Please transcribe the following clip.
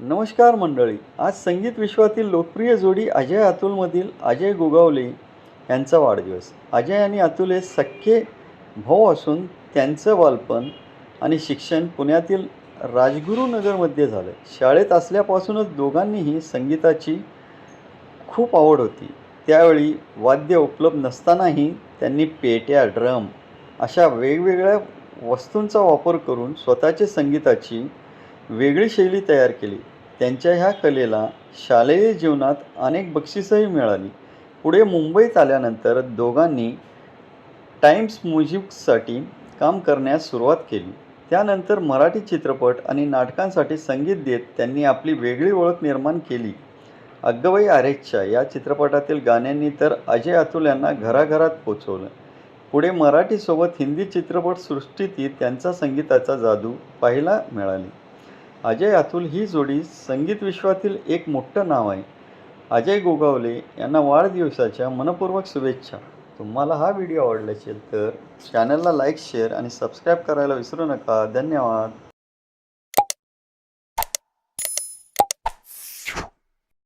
नमस्कार मंडळी. आज संगीत विश्वातील लोकप्रिय जोडी अजय अतुलमधील अजय गोगावले यांचा वाढदिवस. अजय आणि अतुल हे सख्खे भाऊ असून त्यांचं बालपण आणि शिक्षण पुण्यातील राजगुरुनगरमध्ये झालं. शाळेत असल्यापासूनच दोघांनीही संगीताची खूप आवड होती. त्यावेळी वाद्य उपलब्ध नसतानाही त्यांनी पेट्या, ड्रम अशा वेगवेगळ्या वस्तूंचा वापर करून स्वतःची संगीताची वेगळी शैली तयार केली. त्यांच्या ह्या कलेला शालेय जीवनात अनेक बक्षिसंही मिळाली. पुढे मुंबईत आल्यानंतर दोघांनी टाइम्स म्युझिकसाठी काम करण्यास सुरुवात केली. त्यानंतर मराठी चित्रपट आणि नाटकांसाठी संगीत देत त्यांनी आपली वेगळी ओळख निर्माण केली. अग्गबाई आरेच्या या चित्रपटातील गाण्यांनी तर अजय अतुल यांना घराघरात पोचवलं. पुढे मराठीसोबत हिंदी चित्रपटसृष्टीतही त्यांचा संगीताचा जादू पाहायला मिळाली. अजय अतुल ही जोडी संगीत विश्वातील एक मोठं नाव आहे. अजय गोगावले यांना वाढदिवसाच्या मनपूर्वक शुभेच्छा. तुम्हाला हा व्हिडिओ आवडला असेल तर चॅनलला लाईक, शेअर आणि सबस्क्राईब करायला विसरू नका. धन्यवाद.